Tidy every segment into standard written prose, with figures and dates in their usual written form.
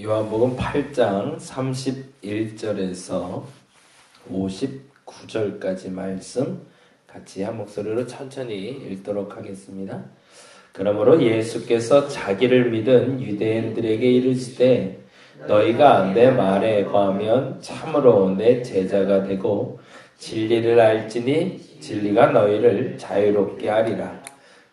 요한복음 8장 31절에서 59절까지 말씀 같이 한 목소리로 천천히 읽도록 하겠습니다. 그러므로 예수께서 자기를 믿은 유대인들에게 이르시되 너희가 내 말에 거하면 참으로 내 제자가 되고 진리를 알지니 진리가 너희를 자유롭게 하리라.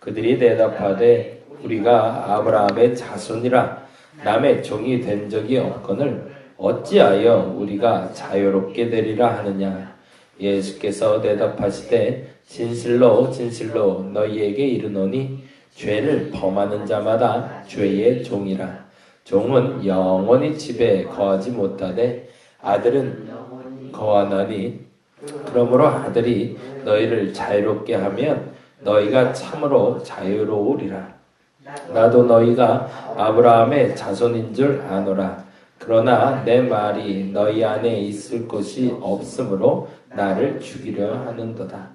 그들이 대답하되 우리가 아브라함의 자손이라 남의 종이 된 적이 없거늘 어찌하여 우리가 자유롭게 되리라 하느냐. 예수께서 대답하시되 진실로 진실로 너희에게 이르노니 죄를 범하는 자마다 죄의 종이라. 종은 영원히 집에 거하지 못하되 아들은 거하나니 그러므로 아들이 너희를 자유롭게 하면 너희가 참으로 자유로우리라. 나도 너희가 아브라함의 자손인 줄 아노라. 그러나 내 말이 너희 안에 있을 것이 없으므로 나를 죽이려 하는도다.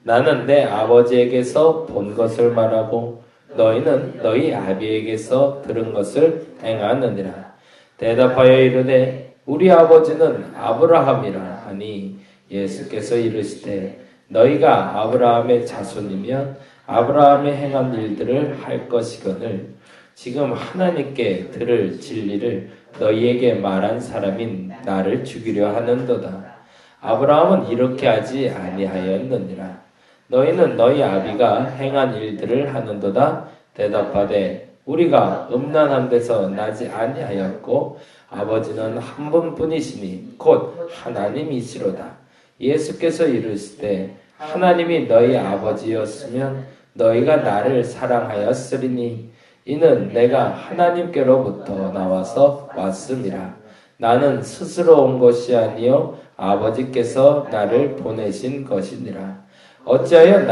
나는 내 아버지에게서 본 것을 말하고 너희는 너희 아비에게서 들은 것을 행하느니라. 대답하여 이르되 우리 아버지는 아브라함이라 하니 예수께서 이르시되 너희가 아브라함의 자손이면 아브라함의 행한 일들을 할 것이거늘 지금 하나님께 들을 진리를 너희에게 말한 사람인 나를 죽이려 하는도다. 아브라함은 이렇게 하지 아니하였느니라. 너희는 너희 아비가 행한 일들을 하는도다. 대답하되 우리가 음란한 데서 나지 아니하였고 아버지는 한 분뿐이시니 곧 하나님이시로다. 예수께서 이르시되 하나님이 너희 아버지였으면 너희가 나를 사랑하였으리니 이는 내가 하나님께로부터 나와서 왔음이라. 나는 스스로 온 것이 아니요 아버지께서 나를 보내신 것이니라. 어찌하여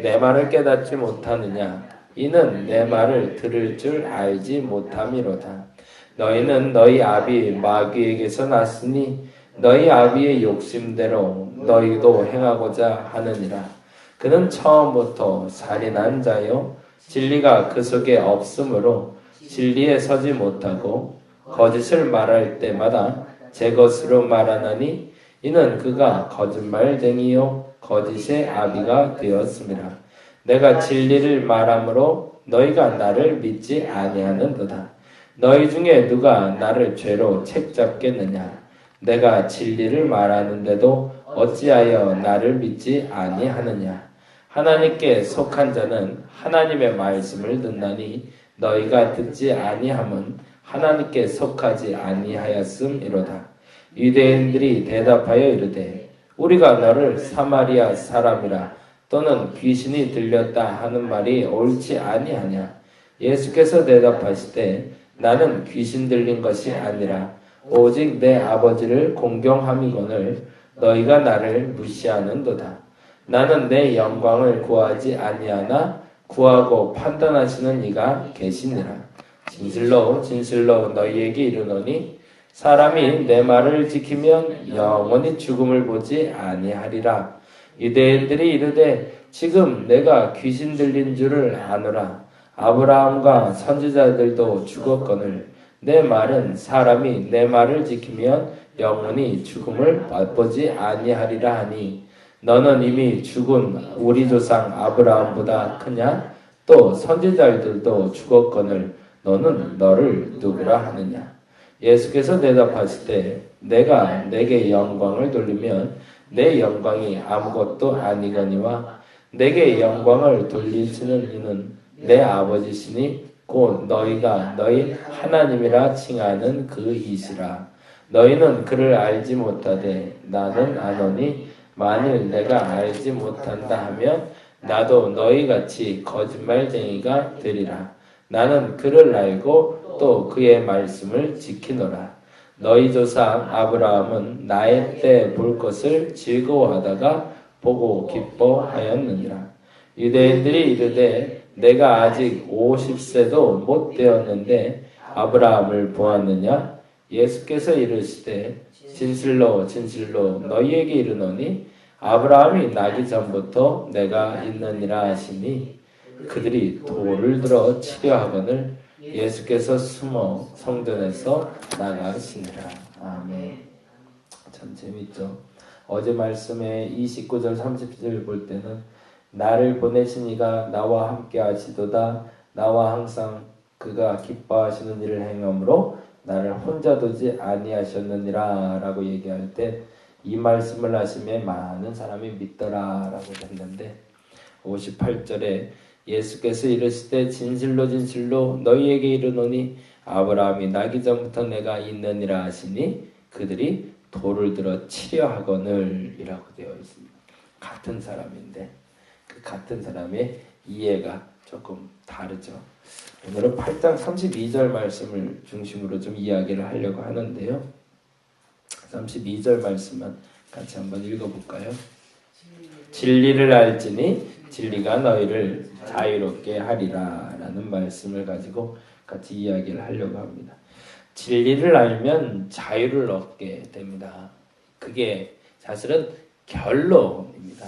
내 말을 깨닫지 못하느냐. 이는 내 말을 들을 줄 알지 못함이로다. 너희는 너희 아비 마귀에게서 났으니 너희 아비의 욕심대로 너희도 행하고자 하느니라. 그는 처음부터 살인한 자요 진리가 그 속에 없으므로 진리에 서지 못하고 거짓을 말할 때마다 제 것으로 말하나니 이는 그가 거짓말쟁이요 거짓의 아비가 되었음이라. 내가 진리를 말함으로 너희가 나를 믿지 아니하는도다. 너희 중에 누가 나를 죄로 책잡겠느냐. 내가 진리를 말하는데도 어찌하여 나를 믿지 아니하느냐. 하나님께 속한 자는 하나님의 말씀을 듣나니 너희가 듣지 아니함은 하나님께 속하지 아니하였음이로다. 유대인들이 대답하여 이르되 우리가 너를 사마리아 사람이라 또는 귀신이 들렸다 하는 말이 옳지 아니하냐. 예수께서 대답하시되 나는 귀신 들린 것이 아니라 오직 내 아버지를 공경함이거늘 너희가 나를 무시하는도다. 나는 내 영광을 구하지 아니하나 구하고 판단하시는 이가 계시니라. 진실로 진실로 너희에게 이르노니 사람이 내 말을 지키면 영원히 죽음을 보지 아니하리라. 유대인들이 이르되 지금 내가 귀신 들린 줄을 아노라. 아브라함과 선지자들도 죽었거늘 내 말은 사람이 내 말을 지키면 영원히 죽음을 맛보지 아니하리라 하니 너는 이미 죽은 우리 조상 아브라함보다 크냐? 또 선지자들도 죽었거늘 너는 너를 누구라 하느냐? 예수께서 대답하시되 내가 내게 영광을 돌리면 내 영광이 아무것도 아니거니와 내게 영광을 돌리시는 이는 내 아버지시니 곧 너희가 너희 하나님이라 칭하는 그 이시라. 너희는 그를 알지 못하되 나는 아노니 만일 내가 알지 못한다 하면 나도 너희같이 거짓말쟁이가 되리라. 나는 그를 알고 또 그의 말씀을 지키노라. 너희 조상 아브라함은 나의 때 볼 것을 즐거워하다가 보고 기뻐하였느니라. 유대인들이 이르되 내가 아직 50세도 못 되었는데 아브라함을 보았느냐? 예수께서 이르시되 진실로 진실로 너희에게 이르노니 아브라함이 나기 전부터 내가 있느니라 하시니 그들이 돌을 들어 치려 하거늘 예수께서 숨어 성전에서 나가시니라. 아멘. 참 재밌죠. 어제 말씀에 29절 30절 볼 때는 나를 보내신 이가 나와 함께 하시도다. 나와 항상 그가 기뻐하시는 일을 행함으로 나를 혼자 두지 아니하셨느니라 라고 얘기할 때 이 말씀을 하심에 많은 사람이 믿더라 라고 했는데 58절에 예수께서 이르시되 진실로 진실로 너희에게 이르노니 아브라함이 나기 전부터 내가 있느니라 하시니 그들이 돌을 들어 치려 하거늘 이라고 되어 있습니다. 같은 사람인데 그 같은 사람의 이해가 조금 다르죠. 오늘은 8장 32절 말씀을 중심으로 좀 이야기를 하려고 하는데요. 32절 말씀만 같이 한번 읽어볼까요? 진리를 알지니 진리가 너희를 자유롭게 하리라 라는 말씀을 가지고 같이 이야기를 하려고 합니다. 진리를 알면 자유를 얻게 됩니다. 그게 사실은 결론입니다.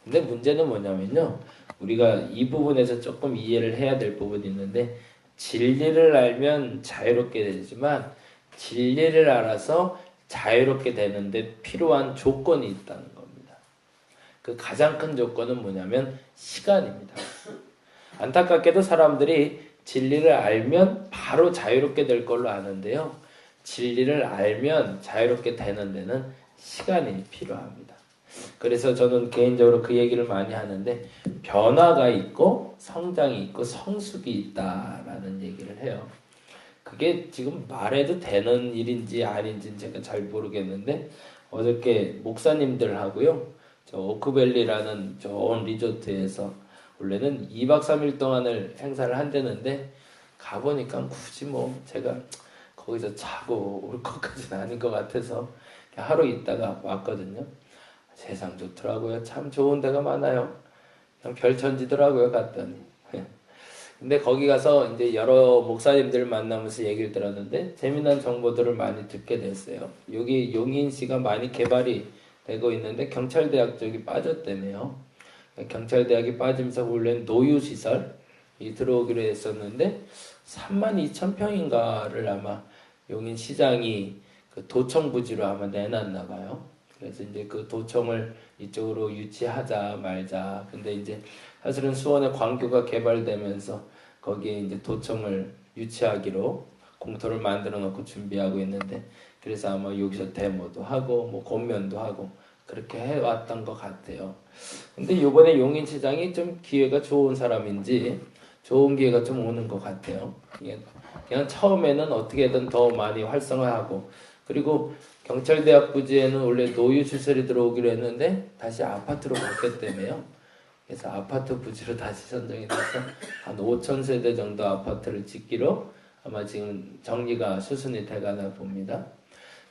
근데 문제는 뭐냐면요. 우리가 이 부분에서 조금 이해를 해야 될 부분이 있는데 진리를 알면 자유롭게 되지만 진리를 알아서 자유롭게 되는데 필요한 조건이 있다는 겁니다. 그 가장 큰 조건은 뭐냐면 시간입니다. 안타깝게도 사람들이 진리를 알면 바로 자유롭게 될 걸로 아는데요. 진리를 알면 자유롭게 되는 데는 시간이 필요합니다. 그래서 저는 개인적으로 그 얘기를 많이 하는데 변화가 있고 성장이 있고 성숙이 있다라는 얘기를 해요. 그게 지금 말해도 되는 일인지 아닌지는 제가 잘 모르겠는데 어저께 목사님들하고요. 저 오크밸리라는 좋은 리조트에서 원래는 2박 3일 동안을 행사를 한다는데 가보니까 굳이 뭐 제가 거기서 자고 올 것까지는 아닌 것 같아서 하루 있다가 왔거든요. 세상 좋더라고요. 참 좋은 데가 많아요. 그냥 별천지더라고요. 갔더니. 근데 거기 가서 이제 여러 목사님들 만나면서 얘기를 들었는데 재미난 정보들을 많이 듣게 됐어요. 여기 용인시가 많이 개발이 되고 있는데 경찰대학 쪽이 빠졌다네요. 경찰대학이 빠지면서 원래는 노유시설이 들어오기로 했었는데 32,000평인가를 아마 용인시장이 그 도청 부지로 아마 내놨나 봐요. 그래서 이제 그 도청을 이쪽으로 유치하자 말자. 근데 이제 사실은 수원의 광교가 개발되면서 거기에 이제 도청을 유치하기로 공터를 만들어 놓고 준비하고 있는데 그래서 아마 여기서 데모도 하고 뭐 공면도 하고 그렇게 해왔던 것 같아요. 근데 이번에 용인시장이 좀 기회가 좋은 사람인지 좋은 기회가 좀 오는 것 같아요. 그냥 처음에는 어떻게든 더 많이 활성화하고 그리고 경찰대학 부지에는 원래 노유시설이 들어오기로 했는데 다시 아파트로 바뀌었다며요. 그래서 아파트 부지로 다시 선정이 돼서 한 5,000세대 정도 아파트를 짓기로 아마 지금 정리가 수순이 돼가나 봅니다.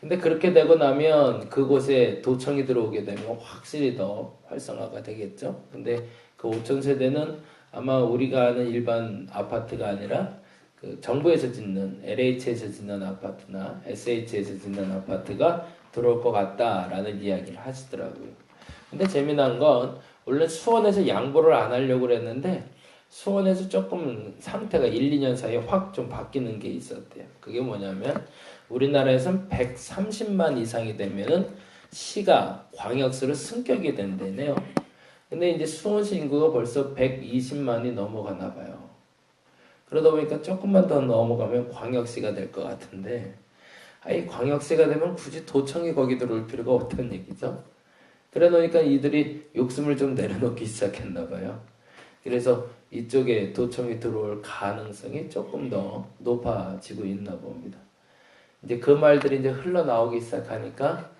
근데 그렇게 되고 나면 그곳에 도청이 들어오게 되면 확실히 더 활성화가 되겠죠. 근데 그 5,000세대는 아마 우리가 아는 일반 아파트가 아니라 그 정부에서 짓는 LH에서 짓는 아파트나 SH에서 짓는 아파트가 들어올 것 같다라는 이야기를 하시더라고요. 근데 재미난 건 원래 수원에서 양보를 안 하려고 그랬는데 수원에서 조금 상태가 1, 2년 사이에 확 좀 바뀌는 게 있었대요. 그게 뭐냐면 우리나라에선 130만 이상이 되면은 시가 광역시로 승격이 된다네요. 근데 이제 수원시 인구가 벌써 120만이 넘어가나 봐요. 그러다 보니까 조금만 더 넘어가면 광역시가 될 것 같은데 아니 광역시가 되면 굳이 도청이 거기 들어올 필요가 없다는 얘기죠. 그래 놓으니까 이들이 욕심을 좀 내려놓기 시작했나 봐요. 그래서 이쪽에 도청이 들어올 가능성이 조금 더 높아지고 있나 봅니다. 이제 그 말들이 이제 흘러나오기 시작하니까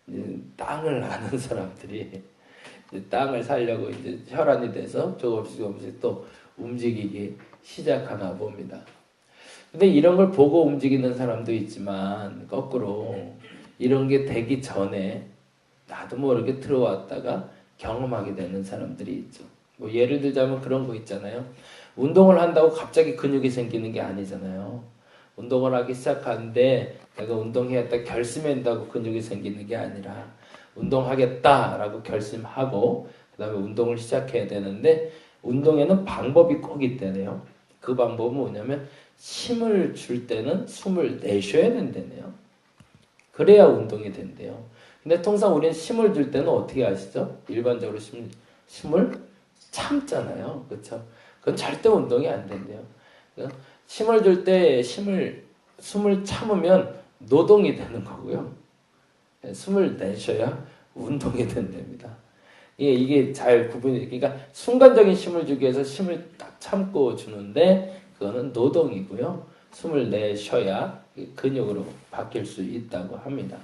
이제 땅을 아는 사람들이 이제 땅을 살려고 이제 혈안이 돼서 조금씩 또 움직이기 시작하나 봅니다. 근데 이런 걸 보고 움직이는 사람도 있지만 거꾸로 이런 게 되기 전에 나도 모르게 들어왔다가 경험하게 되는 사람들이 있죠. 뭐 예를 들자면 그런 거 있잖아요. 운동을 한다고 갑자기 근육이 생기는 게 아니잖아요. 운동을 하기 시작하는데 내가 운동해야겠다 결심한다고 근육이 생기는 게 아니라 운동하겠다라고 결심하고 그 다음에 운동을 시작해야 되는데 운동에는 방법이 꼭 있다네요. 그 방법은 뭐냐면 힘을 줄 때는 숨을 내쉬어야 된다네요. 그래야 운동이 된대요. 근데 통상 우리는 힘을 줄 때는 어떻게 하시죠? 일반적으로 힘을 참잖아요. 그렇죠? 그건 절대 운동이 안 된대요. 힘을 줄 때 숨을 참으면 노동이 되는 거고요. 숨을 내쉬어야 운동이 된답니다. 이게 잘 구분이, 그러니까 순간적인 힘을 주기 위해서 힘을 딱 참고 주는데 그거는 노동이고요. 숨을 내쉬어야 근육으로 바뀔 수 있다고 합니다.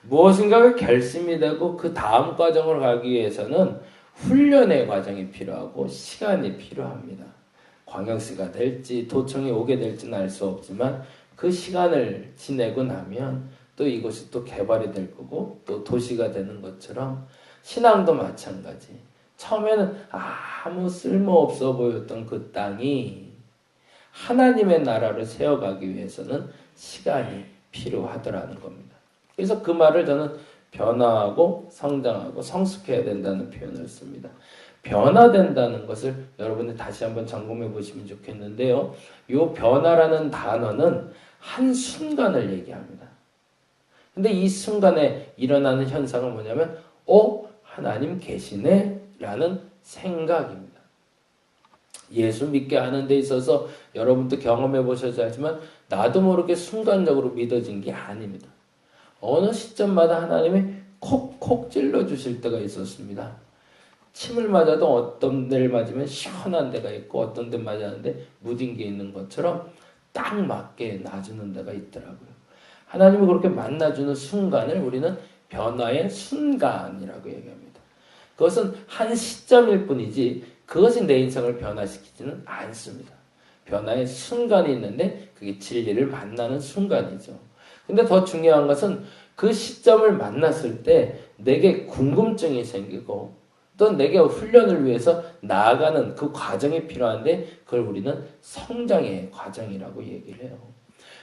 무엇인가가 결심이 되고 그 다음 과정으로 가기 위해서는 훈련의 과정이 필요하고 시간이 필요합니다. 광역시가 될지 도청이 오게 될지는 알 수 없지만 그 시간을 지내고 나면 또 이곳이 또 개발이 될 거고 또 도시가 되는 것처럼 신앙도 마찬가지. 처음에는 아무 쓸모없어 보였던 그 땅이 하나님의 나라를 세워가기 위해서는 시간이 필요하더라는 겁니다. 그래서 그 말을 저는 변화하고 성장하고 성숙해야 된다는 표현을 씁니다. 변화된다는 것을 여러분이 다시 한번 점검해 보시면 좋겠는데요. 이 변화라는 단어는 한순간을 얘기합니다. 근데 이 순간에 일어나는 현상은 뭐냐면 하나님 계시네 라는 생각입니다. 예수 믿게 하는 데 있어서 여러분도 경험해 보셔야 하지만 나도 모르게 순간적으로 믿어진 게 아닙니다. 어느 시점마다 하나님이 콕콕 찔러 주실 때가 있었습니다. 침을 맞아도 어떤 데를 맞으면 시원한 데가 있고 어떤 데 맞았는데 무딘 게 있는 것처럼 딱 맞게 놔주는 데가 있더라고요. 하나님이 그렇게 만나주는 순간을 우리는 변화의 순간이라고 얘기합니다. 그것은 한 시점일 뿐이지 그것이 내 인생을 변화시키지는 않습니다. 변화의 순간이 있는데 그게 진리를 만나는 순간이죠. 근데 더 중요한 것은 그 시점을 만났을 때 내게 궁금증이 생기고 또 내게 훈련을 위해서 나아가는 그 과정이 필요한데 그걸 우리는 성장의 과정이라고 얘기를 해요.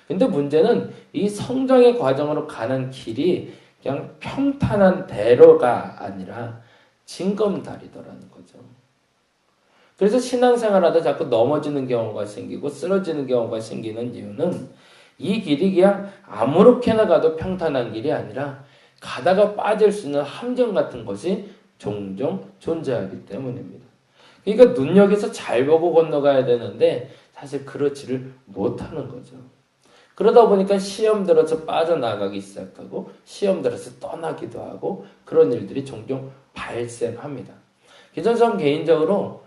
근데 문제는 이 성장의 과정으로 가는 길이 그냥 평탄한 대로가 아니라 징검다리더라는 거죠. 그래서 신앙생활하다 자꾸 넘어지는 경우가 생기고 쓰러지는 경우가 생기는 이유는 이 길이 그냥 아무렇게나 가도 평탄한 길이 아니라 가다가 빠질 수 있는 함정 같은 것이 종종 존재하기 때문입니다. 그러니까 눈여겨서 잘 보고 건너가야 되는데 사실 그렇지를 못하는 거죠. 그러다 보니까 시험 들어서 빠져나가기 시작하고 시험 들어서 떠나기도 하고 그런 일들이 종종 발생합니다. 그래서 저는 개인적으로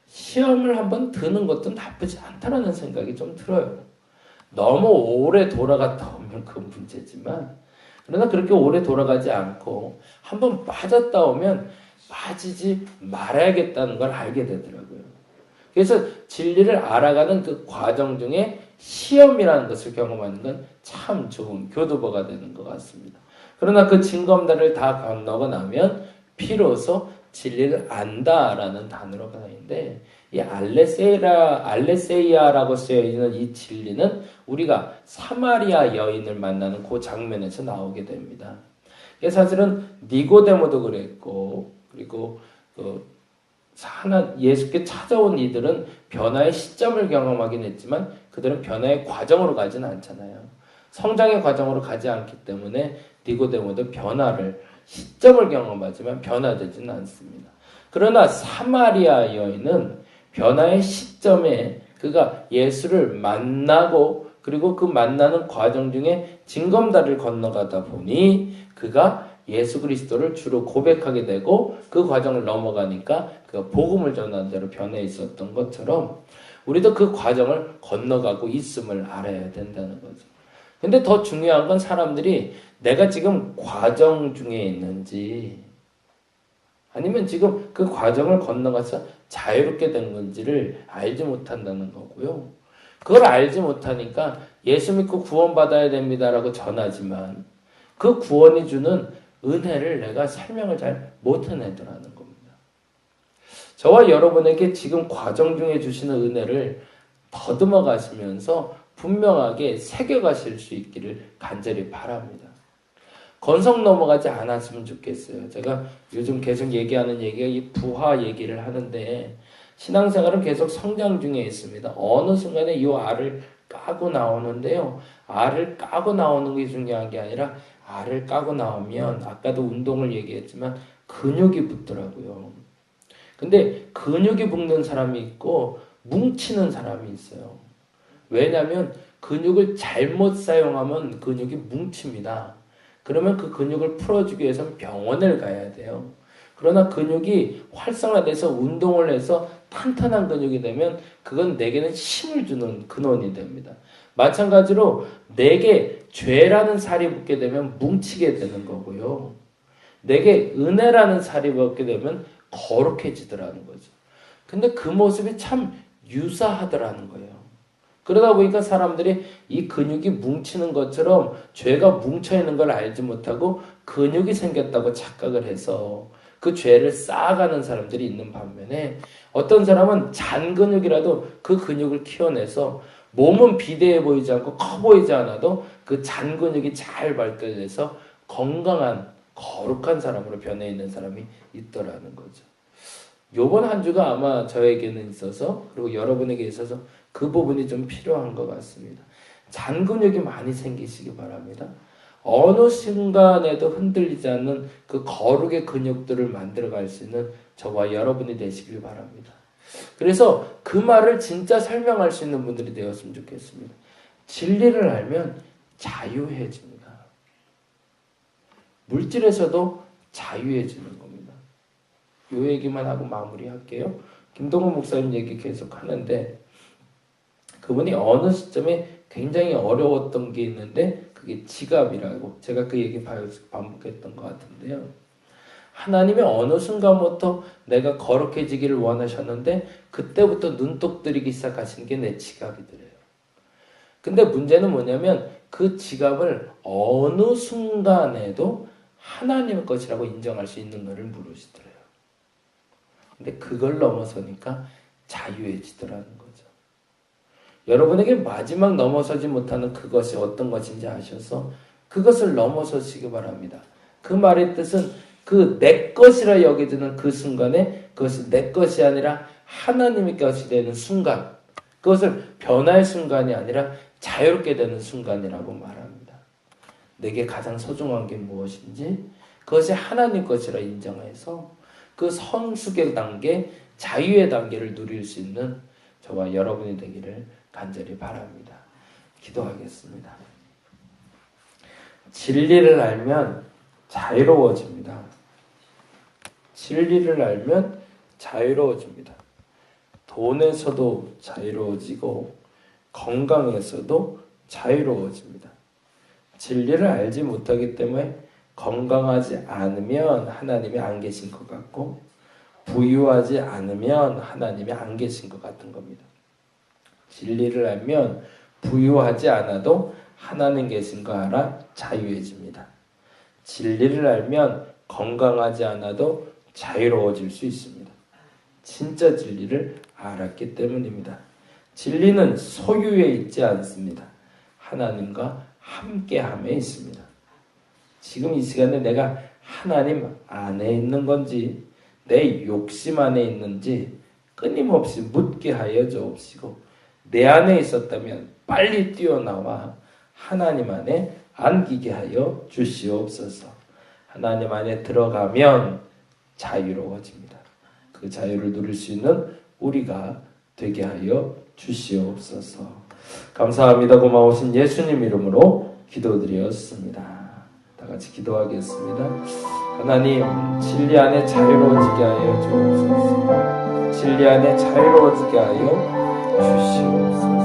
시험을 한번 드는 것도 나쁘지 않다라는 생각이 좀 들어요. 너무 오래 돌아갔다 오면 그 문제지만 그러나 그렇게 오래 돌아가지 않고 한번 빠졌다 오면 빠지지 말아야겠다는 걸 알게 되더라고요. 그래서 진리를 알아가는 그 과정 중에 시험이라는 것을 경험하는 건 참 좋은 교두보가 되는 것 같습니다. 그러나 그 징검다리를 다 건너고 나면 비로소 진리를 안다라는 단어가 있는데 이 알레세이아라고 쓰여 있는 이 진리는 우리가 사마리아 여인을 만나는 그 장면에서 나오게 됩니다. 이게 사실은 니고데모도 그랬고 그리고 예수께 찾아온 이들은 변화의 시점을 경험하긴 했지만 그들은 변화의 과정으로 가진 않잖아요. 성장의 과정으로 가지 않기 때문에 니고데모도 변화를 시점을 경험하지만 변화되지는 않습니다. 그러나 사마리아 여인은 변화의 시점에 그가 예수를 만나고 그리고 그 만나는 과정 중에 징검다리를 건너가다 보니 그가 예수 그리스도를 주로 고백하게 되고 그 과정을 넘어가니까 그가 복음을 전하는 대로 변해 있었던 것처럼 우리도 그 과정을 건너가고 있음을 알아야 된다는 거죠. 근데 더 중요한 건 사람들이 내가 지금 과정 중에 있는지 아니면 지금 그 과정을 건너가서 자유롭게 된 건지를 알지 못한다는 거고요. 그걸 알지 못하니까 예수 믿고 구원받아야 됩니다라고 전하지만 그 구원이 주는 은혜를 내가 설명을 잘 못해내더라는 겁니다. 저와 여러분에게 지금 과정 중에 주시는 은혜를 더듬어 가시면서 분명하게 새겨가실 수 있기를 간절히 바랍니다. 건성 넘어가지 않았으면 좋겠어요. 제가 요즘 계속 얘기하는 얘기가 이 부하 얘기를 하는데 신앙생활은 계속 성장 중에 있습니다. 어느 순간에 이 알을 까고 나오는데요. 알을 까고 나오는 게 중요한 게 아니라 알을 까고 나오면 아까도 운동을 얘기했지만 근육이 붙더라고요. 근데 근육이 붙는 사람이 있고 뭉치는 사람이 있어요. 왜냐하면 근육을 잘못 사용하면 근육이 뭉칩니다. 그러면 그 근육을 풀어주기 위해서는 병원을 가야 돼요. 그러나 근육이 활성화돼서 운동을 해서 탄탄한 근육이 되면 그건 내게는 힘을 주는 근원이 됩니다. 마찬가지로 내게 죄라는 살이 붙게 되면 뭉치게 되는 거고요. 내게 은혜라는 살이 붙게 되면 거룩해지더라는 거죠. 근데 그 모습이 참 유사하더라는 거예요. 그러다 보니까 사람들이 이 근육이 뭉치는 것처럼 죄가 뭉쳐있는 걸 알지 못하고 근육이 생겼다고 착각을 해서 그 죄를 쌓아가는 사람들이 있는 반면에 어떤 사람은 잔 근육이라도 그 근육을 키워내서 몸은 비대해 보이지 않고 커 보이지 않아도 그 잔 근육이 잘 발달돼서 건강한 거룩한 사람으로 변해 있는 사람이 있더라는 거죠. 요번 한 주가 아마 저에게는 있어서 그리고 여러분에게 있어서 그 부분이 좀 필요한 것 같습니다. 잔 근육이 많이 생기시기 바랍니다. 어느 순간에도 흔들리지 않는 그 거룩의 근육들을 만들어갈 수 있는 저와 여러분이 되시길 바랍니다. 그래서 그 말을 진짜 설명할 수 있는 분들이 되었으면 좋겠습니다. 진리를 알면 자유해집니다. 물질에서도 자유해지는 겁니다. 요 얘기만 하고 마무리할게요. 김동훈 목사님 얘기 계속 하는데 그분이 어느 시점에 굉장히 어려웠던 게 있는데 그게 지갑이라고 제가 그 얘기 반복했던 것 같은데요. 하나님이 어느 순간부터 내가 거룩해지기를 원하셨는데 그때부터 눈독 들이기 시작하신 게 내 지갑이더래요. 근데 문제는 뭐냐면 그 지갑을 어느 순간에도 하나님의 것이라고 인정할 수 있는 것을 물으시더래요. 근데 그걸 넘어서니까 자유해지더라는 거죠. 여러분에게 마지막 넘어서지 못하는 그것이 어떤 것인지 아셔서 그것을 넘어서시기 바랍니다. 그 말의 뜻은 그 내 것이라 여겨지는 그 순간에 그것이 내 것이 아니라 하나님의 것이 되는 순간, 그것을 변할 순간이 아니라 자유롭게 되는 순간이라고 말합니다. 내게 가장 소중한 게 무엇인지 그것이 하나님 것이라 인정해서 그 성숙의 단계, 자유의 단계를 누릴 수 있는 저와 여러분이 되기를 간절히 바랍니다. 기도하겠습니다. 진리를 알면 자유로워집니다. 진리를 알면 자유로워집니다. 돈에서도 자유로워지고 건강에서도 자유로워집니다. 진리를 알지 못하기 때문에 건강하지 않으면 하나님이 안 계신 것 같고 부유하지 않으면 하나님이 안 계신 것 같은 겁니다. 진리를 알면 부유하지 않아도 하나님 계신 거 알아 자유해집니다. 진리를 알면 건강하지 않아도 자유로워질 수 있습니다. 진짜 진리를 알았기 때문입니다. 진리는 소유에 있지 않습니다. 하나님과 함께함에 있습니다. 지금 이 시간에 내가 하나님 안에 있는 건지 내 욕심 안에 있는지 끊임없이 묻게 하여 주옵시고 내 안에 있었다면 빨리 뛰어나와 하나님 안에 안기게 하여 주시옵소서. 하나님 안에 들어가면 자유로워집니다. 그 자유를 누릴 수 있는 우리가 되게 하여 주시옵소서. 감사합니다. 고마우신 예수님 이름으로 기도드렸습니다. 다 같이 기도하겠습니다. 하나님, 진리 안에 자유로워지게 하여 주옵소서. 진리 안에 자유로워지게 하여 주시옵소서.